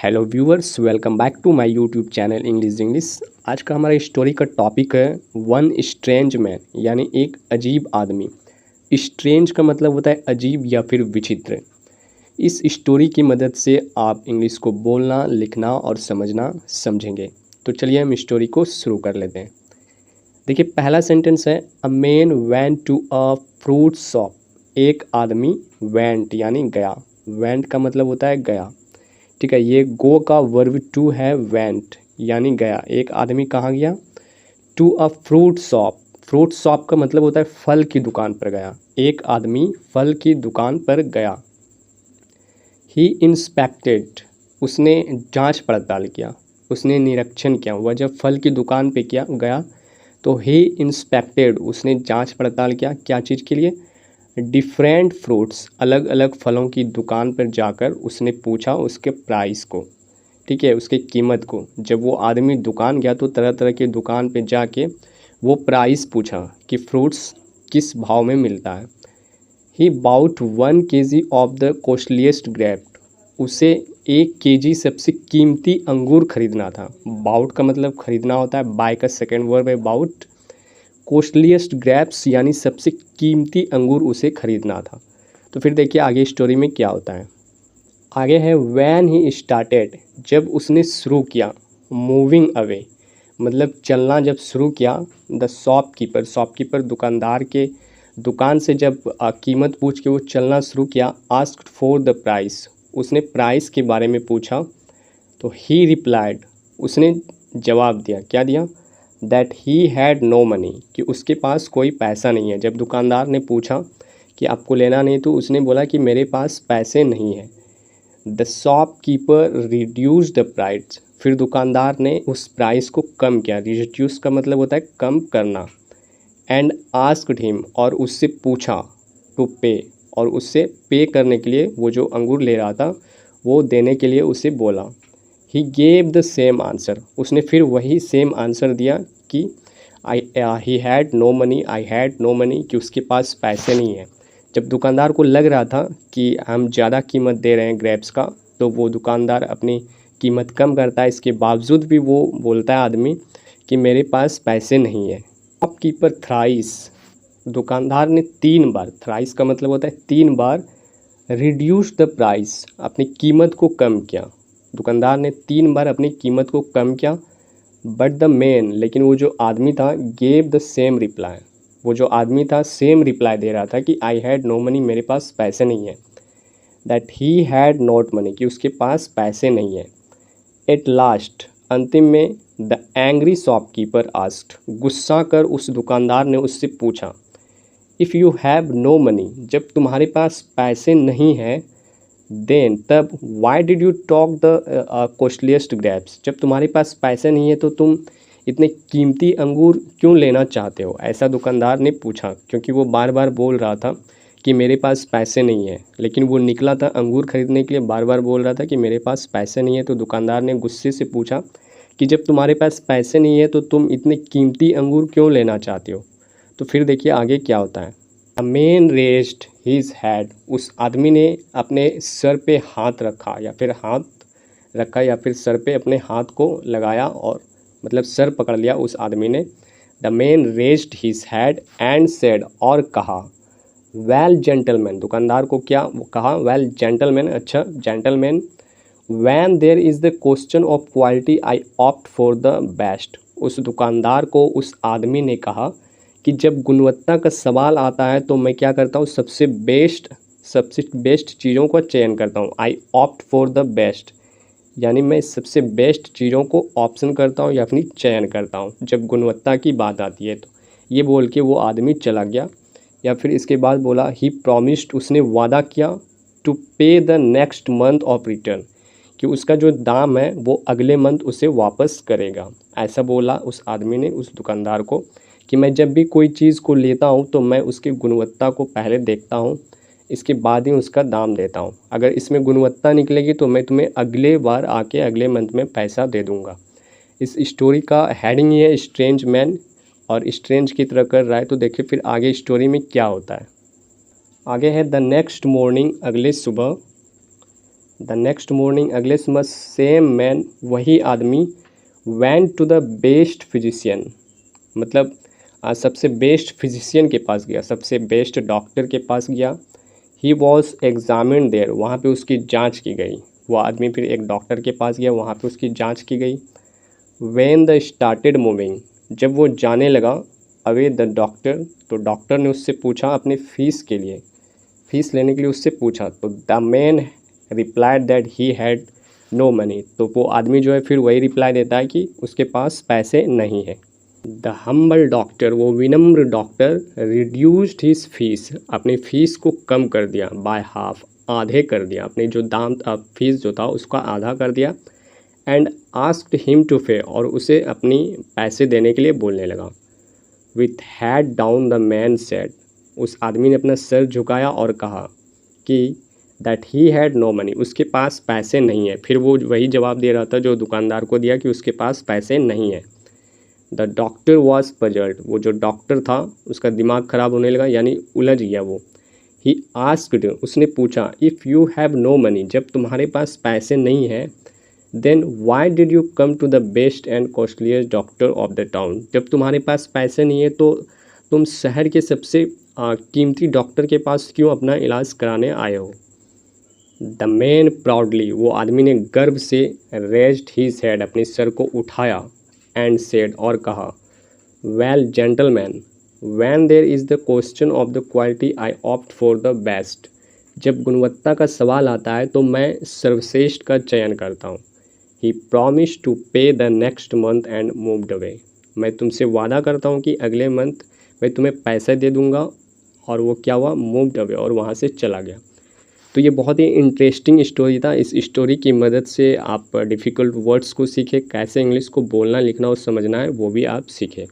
Hello viewers, welcome back to my YouTube channel English. आज का हमारा स्टोरी का टॉपिक है वन स्ट्रेंज मैन, यानी एक अजीब आदमी। स्ट्रेंज का मतलब होता है अजीब या फिर विचित्र। इस स्टोरी की मदद से आप इंग्लिश को बोलना, लिखना और समझना समझेंगे। तो चलिए हम स्टोरी को शुरू कर लेते हैं। देखिए, पहला सेंटेंस है a man went to a fruit shop. एक आदमी वेंट यानी गया। वेंट का मतलब होता है गया। ठीक है, ये गो का वर्ब टू है वेंट यानी गया। एक आदमी कहाँ गया? To a fruit shop. Fruit shop का मतलब होता है फल की दुकान पर गया। एक आदमी फल की दुकान पर गया। ही इंस्पेक्टेड, उसने जांच पड़ताल किया, उसने निरीक्षण किया। वह जब फल की दुकान पे गया तो ही इंस्पेक्टेड, उसने जांच पड़ताल किया। क्या चीज़ के लिए? डिफरेंट फ्रूट्स, अलग अलग फलों की दुकान पर जाकर उसने पूछा उसके प्राइस को। ठीक है, उसके कीमत को। जब वो आदमी दुकान गया तो तरह तरह की दुकान पे जाके वो प्राइस पूछा कि फ्रूट्स किस भाव में मिलता है। He bought 1 kg of the costliest grape, उसे 1 kg सबसे कीमती अंगूर खरीदना था। बाउट का मतलब खरीदना होता है, बाय का सेकेंड वर्ब है बाउट। कॉस्टलीस्ट ग्रेप्स यानी सबसे कीमती अंगूर उसे खरीदना था। तो फिर देखिए आगे स्टोरी में क्या होता है। आगे है व्हेन ही स्टार्टेड, जब उसने शुरू किया। मूविंग अवे मतलब चलना जब शुरू किया। द शॉपकीपर, शॉपकीपर दुकानदार के दुकान से जब कीमत पूछ के वो चलना शुरू किया। आस्क्ड फॉर द प्राइस, उसने प्राइस के बारे में पूछा। तो ही रिप्लाइड, उसने जवाब दिया। क्या दिया? That he had no money, कि उसके पास कोई पैसा नहीं है। जब दुकानदार ने पूछा कि आपको लेना नहीं, तो उसने बोला कि मेरे पास पैसे नहीं है। The shopkeeper reduce the price, फिर दुकानदार ने उस प्राइस को कम किया। रिड्यूस का मतलब होता है कम करना। एंड आस्क्ड हिम, और उससे पूछा टू पे, और उससे पे करने के लिए, वो जो अंगूर ले रहा था वो देने के लिए उसे बोला। He gave the same answer, उसने फिर वही सेम आंसर दिया कि he had no money, I had no money, कि उसके पास पैसे नहीं है। जब दुकानदार को लग रहा था कि हम ज़्यादा कीमत दे रहे हैं ग्रेप्स का, तो वो दुकानदार अपनी कीमत कम करता है। इसके बावजूद भी वो बोलता है आदमी कि मेरे पास पैसे नहीं है। शॉपकीपर थ्राइस, दुकानदार ने 3 बार, थ्राइस का मतलब होता है 3 बार, रिड्यूस द प्राइस, अपनी कीमत को कम किया। दुकानदार ने 3 बार अपनी कीमत को कम किया। बट द मैन, लेकिन वो जो आदमी था, गेव द सेम रिप्लाई, वो जो आदमी था सेम रिप्लाई दे रहा था कि आई हैड नो मनी, मेरे पास पैसे नहीं है। That he had not money, कि उसके पास पैसे नहीं है। एट लास्ट, अंतिम में, द एंग्री शॉपकीपर आस्क्ड, गुस्सा कर उस दुकानदार ने उससे पूछा। If you have no money, जब तुम्हारे पास पैसे नहीं हैं, देन तब, why did you talk the costliest grapes, जब तुम्हारे पास पैसे नहीं है तो तुम इतने कीमती अंगूर क्यों लेना चाहते हो? ऐसा दुकानदार ने पूछा, क्योंकि वो बार बार बोल रहा था कि मेरे पास पैसे नहीं है। लेकिन वो निकला था अंगूर खरीदने के लिए, बार बार बोल रहा था कि मेरे पास पैसे नहीं है। तो दुकानदार ने गुस्से से पूछा कि जब तुम्हारे पास पैसे नहीं है तो तुम इतने कीमती अंगूर क्यों लेना चाहते हो? तो फिर देखिए आगे क्या होता है। A man raised his had, उस आदमी ने अपने सर पे हाथ रखा, या फिर सर पे अपने हाथ को लगाया, और मतलब सर पकड़ लिया उस आदमी ने। The man raised his head and said, और कहा, वेल जेंटलमैन, दुकानदार को क्या कहा? वेल जेंटलमैन, अच्छा gentleman, when there is the question of quality I opt for the best, उस दुकानदार को उस आदमी ने कहा कि जब गुणवत्ता का सवाल आता है तो मैं क्या करता हूँ? सबसे बेस्ट चीज़ों का चयन करता हूँ। आई ऑप्ट फॉर द बेस्ट, यानी मैं सबसे बेस्ट चीज़ों को ऑप्शन करता हूँ या अपनी चयन करता हूँ जब गुणवत्ता की बात आती है। तो ये बोल के वो आदमी चला गया। या फिर इसके बाद बोला ही प्रॉमिस्ड, उसने वादा किया, टू पे the next month of return, कि उसका जो दाम है वो अगले मंथ उसे वापस करेगा। ऐसा बोला उस आदमी ने उस दुकानदार को कि मैं जब भी कोई चीज़ को लेता हूँ तो मैं उसकी गुणवत्ता को पहले देखता हूँ, इसके बाद ही उसका दाम देता हूँ। अगर इसमें गुणवत्ता निकलेगी तो मैं तुम्हें अगले बार आके अगले मंथ में पैसा दे दूँगा। इस स्टोरी का हेडिंग ये है स्ट्रेंज मैन, और स्ट्रेंज की तरह कर रहा है। तो देखिए फिर आगे स्टोरी में क्या होता है। आगे है द नेक्स्ट मॉर्निंग, अगले सुबह। द नेक्स्ट मॉर्निंग अगले सुबह सेम मैन वही आदमी went to the best physician, मतलब सबसे बेस्ट फिजिशियन के पास गया, सबसे बेस्ट डॉक्टर के पास गया। ही वॉज एग्जामिन देयर, वहाँ पे उसकी जांच की गई। वो आदमी फिर एक डॉक्टर के पास गया, वहाँ पे उसकी जांच की गई। व्हेन द स्टार्टेड मूविंग, जब वो जाने लगा अवे द डॉक्टर, तो डॉक्टर ने उससे पूछा अपने फ़ीस के लिए, फ़ीस लेने के लिए उससे पूछा। तो the man replied that he had no money, तो वो आदमी जो है फिर वही रिप्लाई देता है कि उसके पास पैसे नहीं है। द हम्बल डॉक्टर, वो विनम्र डॉक्टर, रिड्यूस्ड हिज फीस, अपनी फ़ीस को कम कर दिया, बाय हाफ, आधे कर दिया, अपने जो दाम फीस जो था उसका आधा कर दिया। एंड आस्क्ड हिम टू पे, और उसे अपनी पैसे देने के लिए बोलने लगा। With head down the man said, उस आदमी ने अपना सर झुकाया और कहा कि that he had no money, उसके पास पैसे नहीं है। फिर वो वही जवाब दे रहा था जो दुकानदार को दिया कि उसके पास पैसे नहीं है। द डॉक्टर वॉज पजल्ड, वो जो डॉक्टर था उसका दिमाग ख़राब होने लगा, यानी उलझ गया वो। ही आस्क्ड, उसने पूछा, if you have no money, जब तुम्हारे पास पैसे नहीं है, then why did you come to the best and costliest doctor of the town, जब तुम्हारे पास पैसे नहीं है तो तुम शहर के सबसे कीमती डॉक्टर के पास क्यों अपना इलाज कराने आए हो। द मैन प्राउडली, वो आदमी ने गर्व से रेज्ड हिज हेड, अपने सर को उठाया, एंड सेड, और कहा, well gentleman, when there is the question of the quality I opt for the best, जब गुणवत्ता का सवाल आता है तो मैं सर्वश्रेष्ठ का चयन करता हूँ। ही प्रॉमिस टू पे the next month and moved away, मैं तुमसे वादा करता हूँ कि अगले मंथ मैं तुम्हें पैसे दे दूँगा। और वो क्या हुआ, मूव्ड अवे, और वहाँ से चला गया। तो ये बहुत ही इंटरेस्टिंग स्टोरी था। इस स्टोरी की मदद से आप डिफ़िकल्ट वर्ड्स को सीखें, कैसे इंग्लिश को बोलना लिखना और समझना है वो भी आप सीखें।